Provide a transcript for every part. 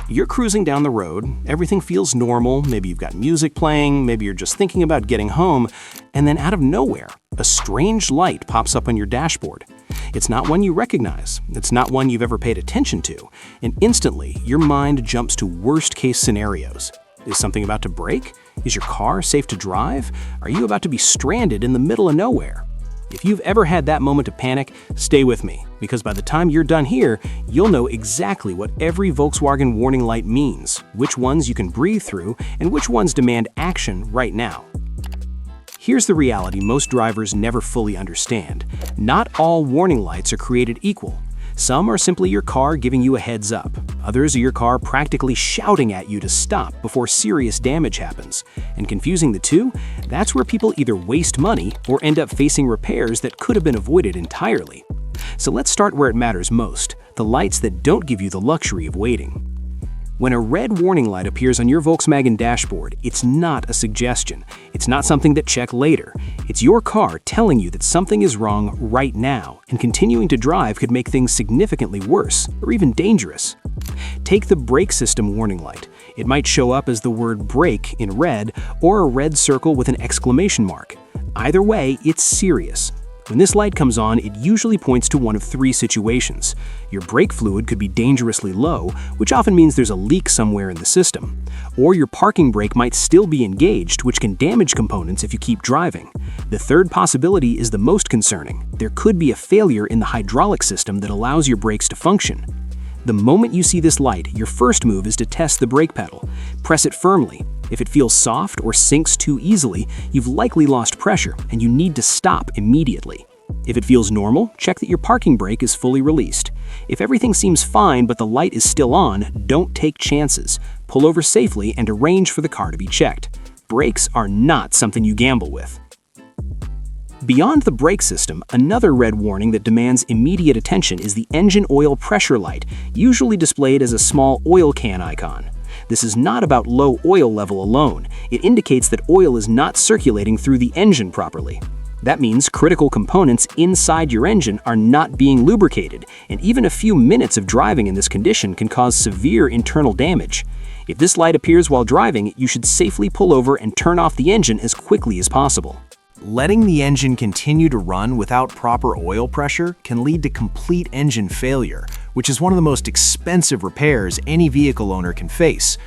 You're cruising down the road, everything feels normal, maybe you've got music playing, maybe you're just thinking about getting home, and then out of nowhere, a strange light pops up on your dashboard. It's not one you recognize, it's not one you've ever paid attention to, and instantly your mind jumps to worst-case scenarios. Is something about to break? Is your car safe to drive? Are you about to be stranded in the middle of nowhere? If you've ever had that moment of panic, stay with me, because by the time you're done here, you'll know exactly what every Volkswagen warning light means, which ones you can breathe through, and which ones demand action right now. Here's the reality most drivers never fully understand. Not all warning lights are created equal. Some are simply your car giving you a heads up. Others are your car practically shouting at you to stop before serious damage happens. And confusing the two, that's where people either waste money or end up facing repairs that could have been avoided entirely. So let's start where it matters most, the lights that don't give you the luxury of waiting. When a red warning light appears on your Volkswagen dashboard, it's not a suggestion. It's not something to check later. It's your car telling you that something is wrong right now, and continuing to drive could make things significantly worse or even dangerous. Take the brake system warning light. It might show up as the word brake in red or a red circle with an exclamation mark. Either way, it's serious. When this light comes on, it usually points to one of three situations. Your brake fluid could be dangerously low, which often means there's a leak somewhere in the system. Or your parking brake might still be engaged, which can damage components if you keep driving. The third possibility is the most concerning. There could be a failure in the hydraulic system that allows your brakes to function. The moment you see this light, your first move is to test the brake pedal. Press it firmly. If it feels soft or sinks too easily, you've likely lost pressure and you need to stop immediately. If it feels normal, check that your parking brake is fully released. If everything seems fine but the light is still on, don't take chances. Pull over safely and arrange for the car to be checked. Brakes are not something you gamble with. Beyond the brake system, another red warning that demands immediate attention is the engine oil pressure light, usually displayed as a small oil can icon. This is not about low oil level alone. It indicates that oil is not circulating through the engine properly. That means critical components inside your engine are not being lubricated, and even a few minutes of driving in this condition can cause severe internal damage. If this light appears while driving, you should safely pull over and turn off the engine as quickly as possible. Letting the engine continue to run without proper oil pressure can lead to complete engine failure, which is one of the most expensive repairs any vehicle owner can face.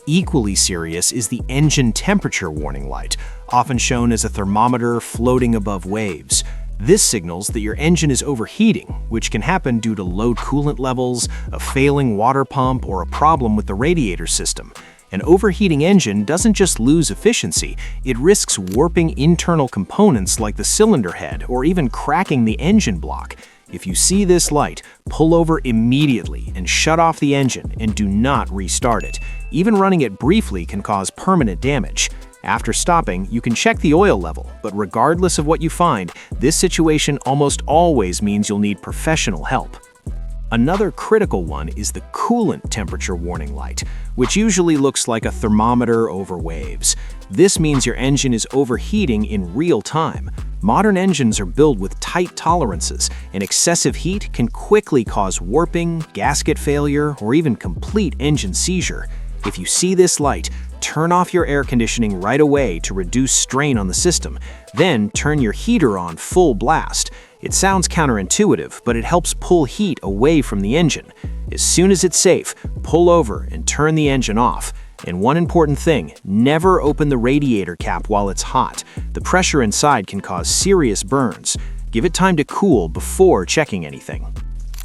Equally serious is the engine temperature warning light, often shown as a thermometer floating above waves. This signals that your engine is overheating, which can happen due to low coolant levels, a failing water pump, or a problem with the radiator system. An overheating engine doesn't just lose efficiency, it risks warping internal components like the cylinder head or even cracking the engine block. If you see this light, pull over immediately and shut off the engine and do not restart it. Even running it briefly can cause permanent damage. After stopping, you can check the oil level, but regardless of what you find, this situation almost always means you'll need professional help. Another critical one is the coolant temperature warning light, which usually looks like a thermometer over waves. This means your engine is overheating in real time. Modern engines are built with tight tolerances, and excessive heat can quickly cause warping, gasket failure, or even complete engine seizure. If you see this light, turn off your air conditioning right away to reduce strain on the system. Then turn your heater on full blast. It sounds counterintuitive, but it helps pull heat away from the engine. As soon as it's safe, pull over and turn the engine off. And one important thing, never open the radiator cap while it's hot. The pressure inside can cause serious burns. Give it time to cool before checking anything.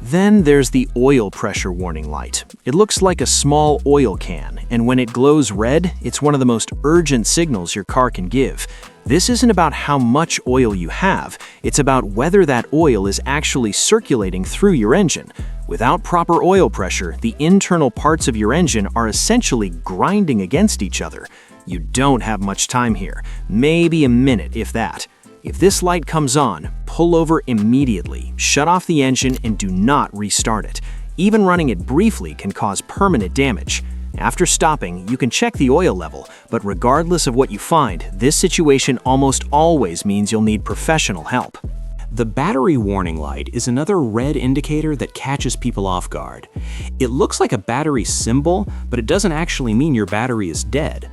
Then there's the oil pressure warning light. It looks like a small oil can, and when it glows red, it's one of the most urgent signals your car can give. This isn't about how much oil you have, it's about whether that oil is actually circulating through your engine. Without proper oil pressure, the internal parts of your engine are essentially grinding against each other. You don't have much time here, maybe a minute if that. If this light comes on, pull over immediately, shut off the engine, and do not restart it. Even running it briefly can cause permanent damage. After stopping, you can check the oil level, but regardless of what you find, this situation almost always means you'll need professional help. The battery warning light is another red indicator that catches people off guard. It looks like a battery symbol, but it doesn't actually mean your battery is dead.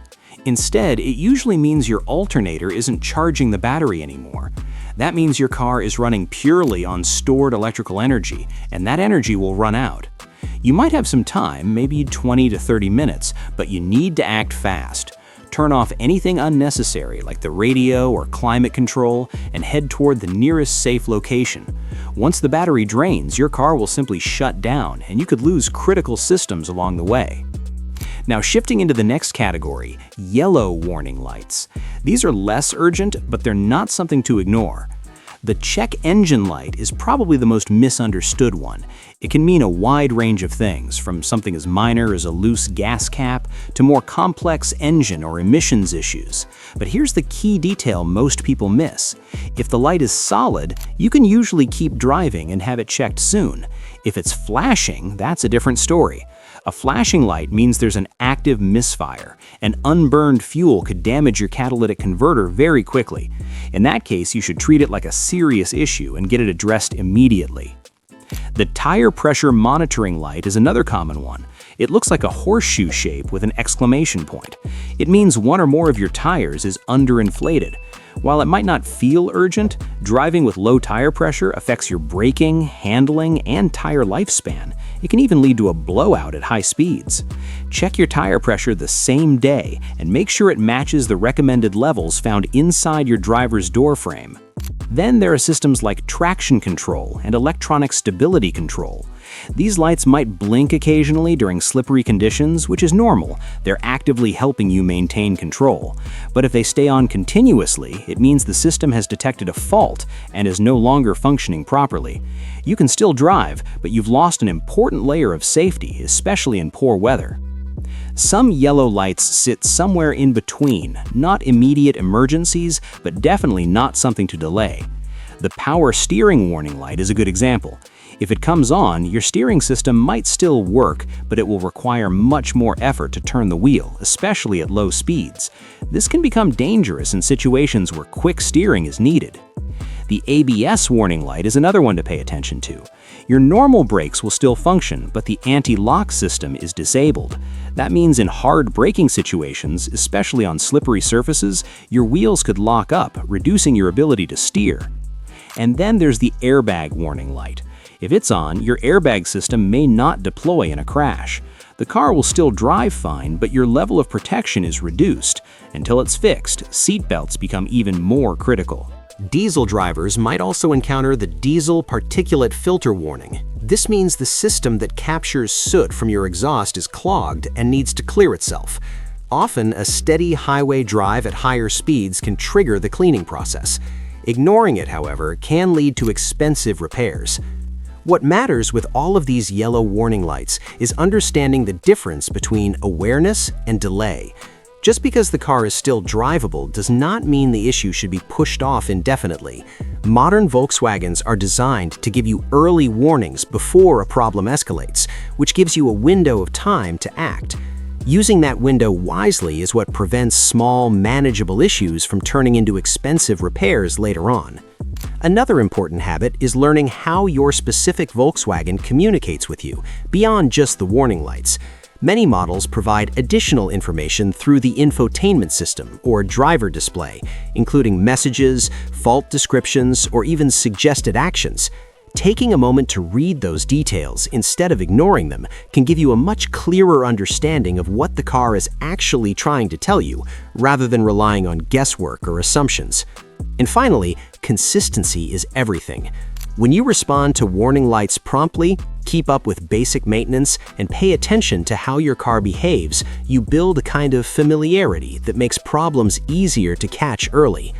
Instead, it usually means your alternator isn't charging the battery anymore. That means your car is running purely on stored electrical energy, and that energy will run out. You might have some time, maybe 20 to 30 minutes, but you need to act fast. Turn off anything unnecessary like the radio or climate control and head toward the nearest safe location. Once the battery drains, your car will simply shut down and you could lose critical systems along the way. Now shifting into the next category, yellow warning lights. These are less urgent, but they're not something to ignore. The check engine light is probably the most misunderstood one. It can mean a wide range of things, from something as minor as a loose gas cap to more complex engine or emissions issues. But here's the key detail most people miss. If the light is solid, you can usually keep driving and have it checked soon. If it's flashing, that's a different story. A flashing light means there's an active misfire, and unburned fuel could damage your catalytic converter very quickly. In that case, you should treat it like a serious issue and get it addressed immediately. The tire pressure monitoring light is another common one. It looks like a horseshoe shape with an exclamation point. It means one or more of your tires is underinflated. While it might not feel urgent, driving with low tire pressure affects your braking, handling, and tire lifespan. It can even lead to a blowout at high speeds. Check your tire pressure the same day and make sure it matches the recommended levels found inside your driver's door frame. Then there are systems like traction control and electronic stability control. These lights might blink occasionally during slippery conditions, which is normal. They're actively helping you maintain control. But if they stay on continuously, it means the system has detected a fault and is no longer functioning properly. You can still drive, but you've lost an important layer of safety, especially in poor weather. Some yellow lights sit somewhere in between, not immediate emergencies, but definitely not something to delay. The power steering warning light is a good example. If it comes on, your steering system might still work, but it will require much more effort to turn the wheel, especially at low speeds. This can become dangerous in situations where quick steering is needed. The ABS warning light is another one to pay attention to. Your normal brakes will still function, but the anti-lock system is disabled. That means in hard braking situations, especially on slippery surfaces, your wheels could lock up, reducing your ability to steer. And then there's the airbag warning light. If it's on, your airbag system may not deploy in a crash. The car will still drive fine, but your level of protection is reduced. Until it's fixed, seatbelts become even more critical. Diesel drivers might also encounter the diesel particulate filter warning. This means the system that captures soot from your exhaust is clogged and needs to clear itself. Often, a steady highway drive at higher speeds can trigger the cleaning process. Ignoring it, however, can lead to expensive repairs. What matters with all of these yellow warning lights is understanding the difference between awareness and delay. Just because the car is still drivable does not mean the issue should be pushed off indefinitely. Modern Volkswagens are designed to give you early warnings before a problem escalates, which gives you a window of time to act. Using that window wisely is what prevents small, manageable issues from turning into expensive repairs later on. Another important habit is learning how your specific Volkswagen communicates with you, beyond just the warning lights. Many models provide additional information through the infotainment system or driver display, including messages, fault descriptions, or even suggested actions. Taking a moment to read those details instead of ignoring them can give you a much clearer understanding of what the car is actually trying to tell you, rather than relying on guesswork or assumptions. And finally, consistency is everything. When you respond to warning lights promptly, keep up with basic maintenance, and pay attention to how your car behaves, you build a kind of familiarity that makes problems easier to catch early.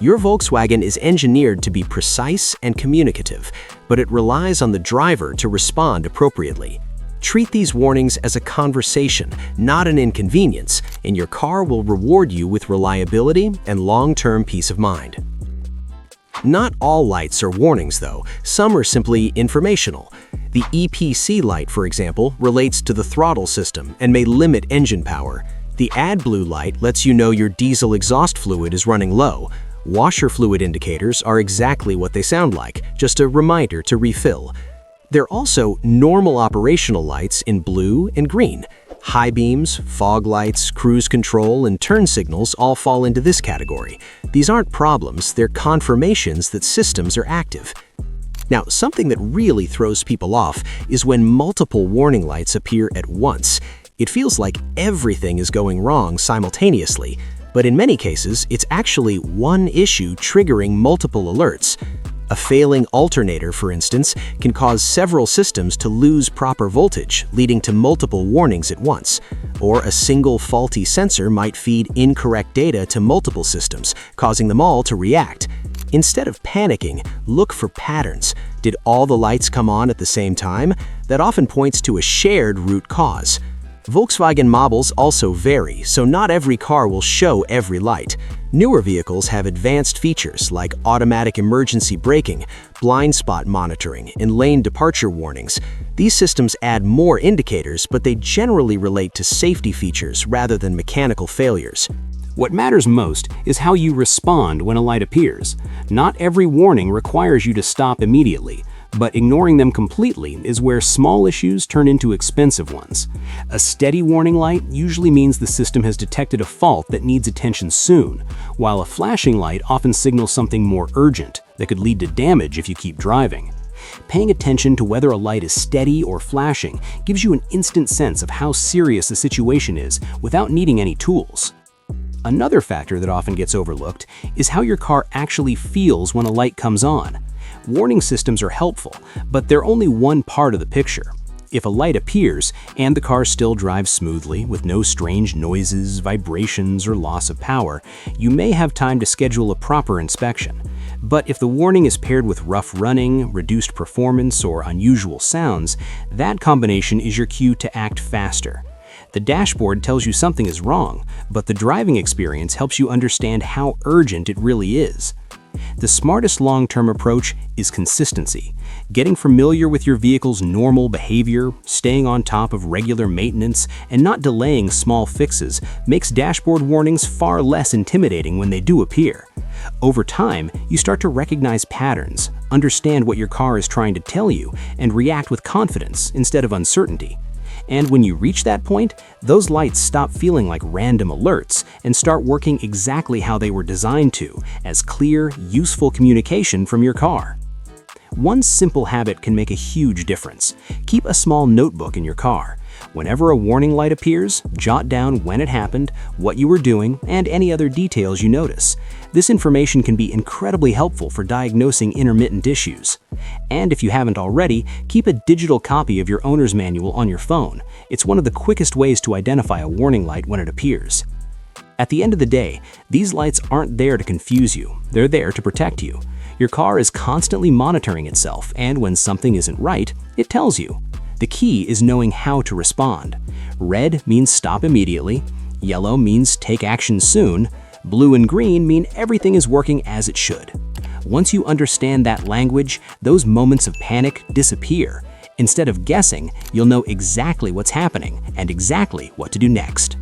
Your Volkswagen is engineered to be precise and communicative, but it relies on the driver to respond appropriately. Treat these warnings as a conversation, not an inconvenience, and your car will reward you with reliability and long-term peace of mind. Not all lights are warnings, though. Some are simply informational. The EPC light, for example, relates to the throttle system and may limit engine power. The AdBlue light lets you know your diesel exhaust fluid is running low, Washer fluid indicators are exactly what they sound like, just a reminder to refill. There are also normal operational lights in blue and green. High beams, fog lights, cruise control, and turn signals all fall into this category. These aren't problems, they're confirmations that systems are active. Now, something that really throws people off is when multiple warning lights appear at once. It feels like everything is going wrong simultaneously, but in many cases, it's actually one issue triggering multiple alerts. A failing alternator, for instance, can cause several systems to lose proper voltage, leading to multiple warnings at once. Or a single faulty sensor might feed incorrect data to multiple systems, causing them all to react. Instead of panicking, look for patterns. Did all the lights come on at the same time? That often points to a shared root cause. Volkswagen models also vary, so not every car will show every light. Newer vehicles have advanced features like automatic emergency braking, blind spot monitoring, and lane departure warnings. These systems add more indicators, but they generally relate to safety features rather than mechanical failures. What matters most is how you respond when a light appears. Not every warning requires you to stop immediately, but ignoring them completely is where small issues turn into expensive ones. A steady warning light usually means the system has detected a fault that needs attention soon, while a flashing light often signals something more urgent that could lead to damage if you keep driving. Paying attention to whether a light is steady or flashing gives you an instant sense of how serious the situation is without needing any tools. Another factor that often gets overlooked is how your car actually feels when a light comes on. Warning systems are helpful, but they're only one part of the picture. If a light appears and the car still drives smoothly with no strange noises, vibrations, or loss of power, you may have time to schedule a proper inspection. But if the warning is paired with rough running, reduced performance, or unusual sounds, that combination is your cue to act faster. The dashboard tells you something is wrong, but the driving experience helps you understand how urgent it really is. The smartest long-term approach is consistency. Getting familiar with your vehicle's normal behavior, staying on top of regular maintenance, and not delaying small fixes makes dashboard warnings far less intimidating when they do appear. Over time, you start to recognize patterns, understand what your car is trying to tell you, and react with confidence instead of uncertainty. And when you reach that point, those lights stop feeling like random alerts and start working exactly how they were designed to, as clear, useful communication from your car. One simple habit can make a huge difference. Keep a small notebook in your car. Whenever a warning light appears, jot down when it happened, what you were doing, and any other details you notice. This information can be incredibly helpful for diagnosing intermittent issues. And if you haven't already, keep a digital copy of your owner's manual on your phone. It's one of the quickest ways to identify a warning light when it appears. At the end of the day, these lights aren't there to confuse you. They're there to protect you. Your car is constantly monitoring itself, and when something isn't right, it tells you. The key is knowing how to respond. Red means stop immediately, yellow means take action soon, blue and green mean everything is working as it should. Once you understand that language, those moments of panic disappear. Instead of guessing, you'll know exactly what's happening and exactly what to do next.